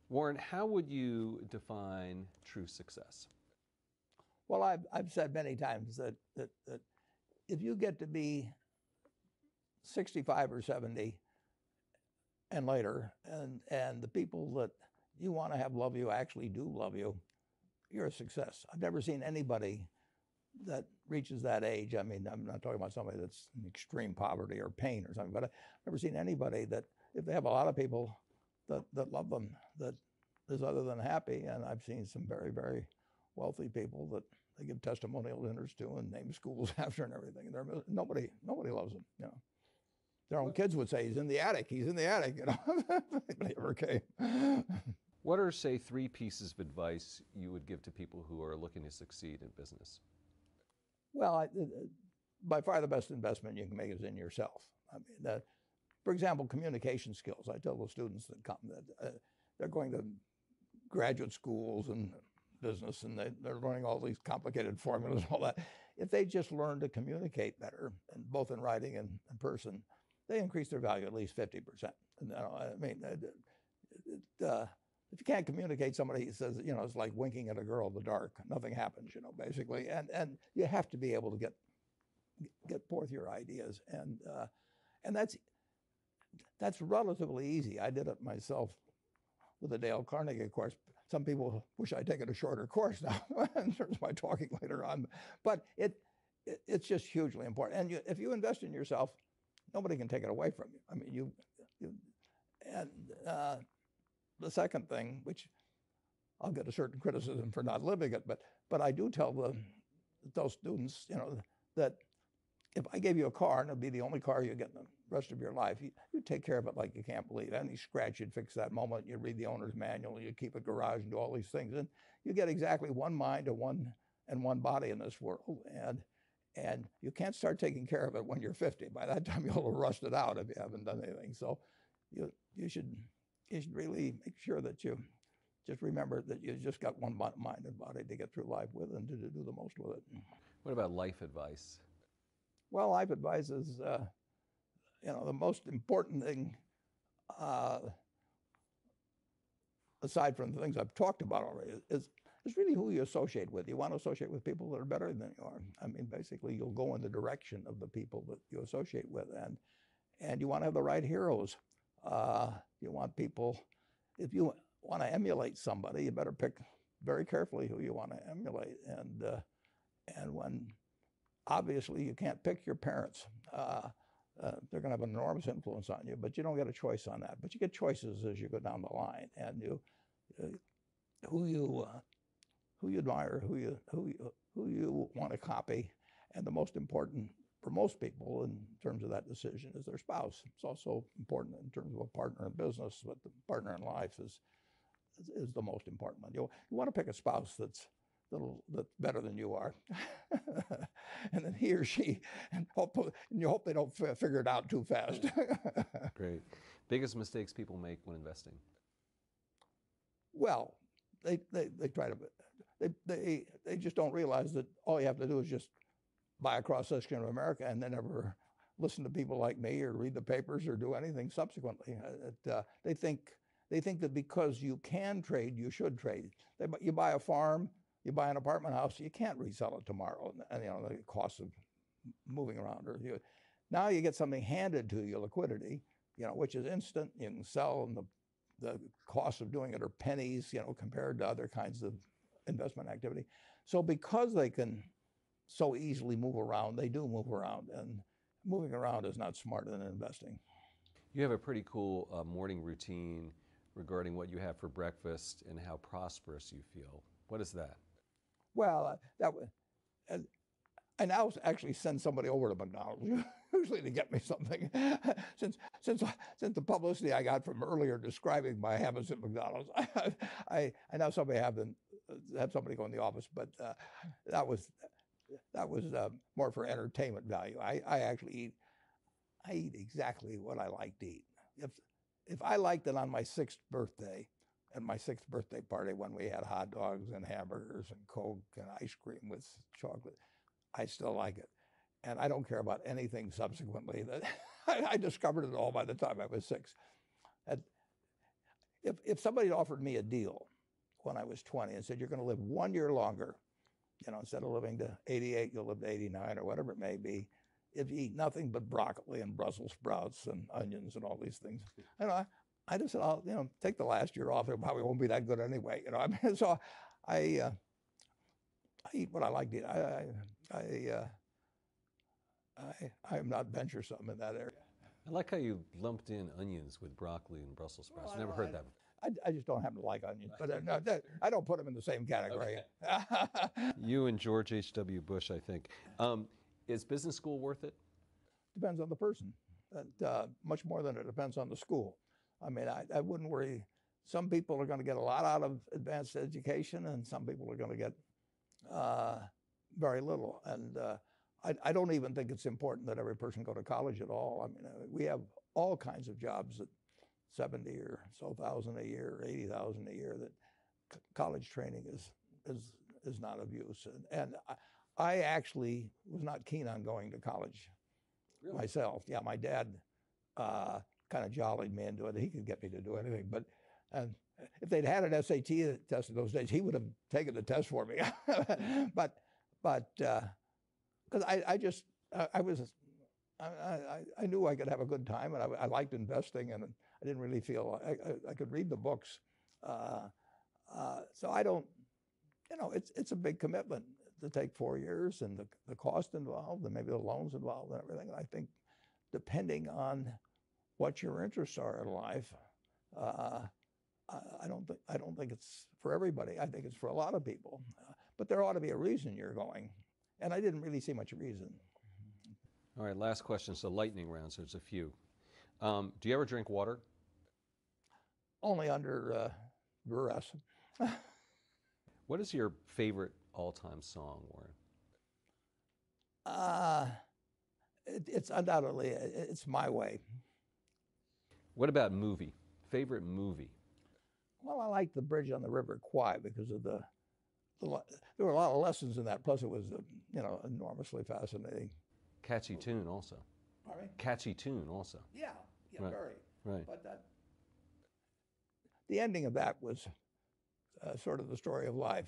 Warren, how would you define true success? Well, I've said many times that if you get to be 65 or 70 and later, and the people that you want to have love you actually do love you, you're a success. I've never seen anybody that reaches that age. I mean, I'm not talking about somebody that's in extreme poverty or pain or something, but I've never seen anybody that, if they have a lot of people that love them, that is other than happy. And I've seen some very, very wealthy people that they give testimonial dinners to and name schools after and everything. And nobody loves them, you know. Their own kids would say, he's in the attic, you know. If they ever came. What are, say, 3 pieces of advice you would give to people who are looking to succeed in business? Well, by far the best investment you can make is in yourself. I mean, for example, communication skills. I tell the students that come that they're going to graduate schools and business, and they're learning all these complicated formulas and all that. If they just learn to communicate better, and both in writing and in person, they increase their value at least 50%. And, I mean, if you can't communicate, somebody says, you know, it's like winking at a girl in the dark. Nothing happens, you know, basically. And you have to be able to get forth your ideas, and that's relatively easy. I did it myself with the Dale Carnegie course. Some people wish I'd taken a shorter course now in terms of my talking later on, but it's just hugely important. And if you invest in yourself, nobody can take it away from you. I mean, and the second thing, which I'll get a certain criticism for not living it, but I do tell those students, you know, that if I gave you a car and it'd be the only car you get in the rest of your life, you take care of it like you can't believe. Any scratch, you'd fix that moment. You'd read the owner's manual. You'd keep a garage and do all these things. And you get exactly one mind and one body in this world. And you can't start taking care of it when you're 50. By that time, you'll have rusted out if you haven't done anything. So you should really make sure that you just remember that you just got one mind and body to get through life with and to do the most with it. What about life advice? Well, life advice is, you know, the most important thing, aside from the things I've talked about already, is really who you associate with. You want to associate with people that are better than you are. I mean, basically, you'll go in the direction of the people that you associate with, and you want to have the right heroes. You want people, if you want to emulate somebody, you better pick very carefully who you want to emulate. And when obviously you can't pick your parents. They're going to have an enormous influence on you, but you don't get a choice on that. But you get choices as you go down the line, and who you admire, who you want to copy, and the most important for most people in terms of that decision is their spouse. It's also important in terms of a partner in business, but the partner in life is the most important one. You want to pick a spouse that's better than you are, and then he or she, and you hope they don't figure it out too fast. Great. Biggest mistakes people make when investing? Well, they try to, they just don't realize that all you have to do is just buy a cross-section of America and then never listen to people like me or read the papers or do anything subsequently. They think that because you can trade, you should trade. You buy a farm, you buy an apartment house, you can't resell it tomorrow, and you know the cost of moving around. Now you get something handed to you, liquidity, you know, which is instant. You can sell, and the cost of doing it are pennies, you know, compared to other kinds of investment activity. So because they can so easily move around, they do move around, and moving around is not smarter than investing. You have a pretty cool morning routine regarding what you have for breakfast and how prosperous you feel. What is that? Well, I now actually send somebody over to McDonald's usually to get me something. Since the publicity I got from earlier describing my habits at McDonald's, I now have somebody go in the office, but that was more for entertainment value. I actually eat exactly what I like to eat. If I liked it on my 6th birthday, at my 6th birthday party when we had hot dogs and hamburgers and Coke and ice cream with chocolate, I still like it. And I don't care about anything subsequently. I discovered it all by the time I was 6. if somebody offered me a deal when I was 20 and said, you're going to live 1 year longer, instead of living to 88, you'll live to 89 or whatever it may be, if you eat nothing but broccoli and Brussels sprouts and onions and all these things. I just said, I'll take the last year off. It probably won't be that good anyway. I mean, so I eat what I like to eat. I'm not venturesome in that area. I like how you lumped in onions with broccoli and Brussels sprouts. Well, Never heard that. I just don't happen to like onions, but no, I don't put them in the same category. Okay. You and George H.W. Bush, I think. Is business school worth it? Depends on the person, much more than it depends on the school. I mean, I wouldn't worry. Some people are going to get a lot out of advanced education, and some people are going to get very little. And I don't even think it's important that every person go to college at all. I mean, we have all kinds of jobs at 70 or so thousand a year, 80,000 a year, that college training is not of use. And I actually was not keen on going to college myself. Yeah, my dad kind of jollied me into it. He could get me to do anything. But if they'd had an SAT test in those days, he would have taken the test for me. but because I knew I could have a good time, and I liked investing, and I didn't really feel I could read the books. So I don't, it's a big commitment to take 4 years, and the cost involved, and maybe the loans involved, and everything. And I think depending on what your interests are in life, I don't think it's for everybody. I think it's for a lot of people, but there ought to be a reason you're going, and I didn't really see much reason. All right, last question. So lightning round, so there's a few. Do you ever drink water? Only under duress. What is your favorite all-time song, Warren? It's undoubtedly, it's My Way. What about movie? Favorite movie? Well, I like The Bridge on the River Kwai because of there were a lot of lessons in that. Plus, it was enormously fascinating. Catchy tune also. Pardon me? Catchy tune also. Yeah, Right. Very. Right. But the ending of that was sort of the story of life.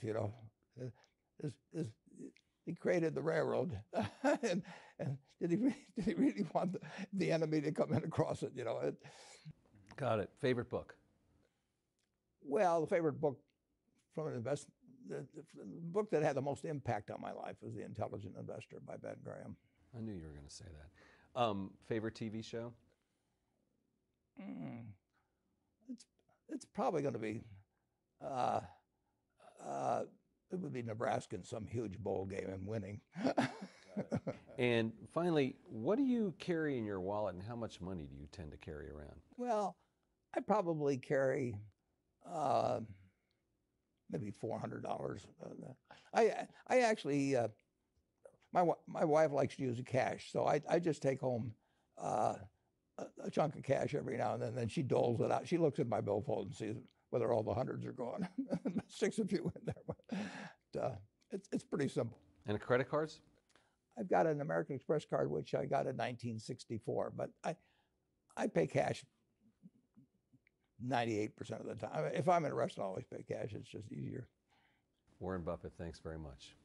He created the railroad, and did he really want the enemy to come in across it? Got it. Favorite book? Well, the favorite book from an the book that had the most impact on my life was The Intelligent Investor by Ben Graham. I knew you were going to say that. Favorite TV show? It's probably going to be it would be Nebraska in some huge bowl game and winning. And finally, what do you carry in your wallet, and how much money do you tend to carry around? Well, I probably carry maybe $400. I actually my wife likes to use cash, so I just take home a chunk of cash every now and then she doles it out. She looks at my billfold and sees whether all the hundreds are gone. Sticks a few in there. But, it's pretty simple. And credit cards? I've got an American Express card, which I got in 1964, but I pay cash 98% of the time. If I'm in a restaurant, I always pay cash. It's just easier. Warren Buffett, thanks very much.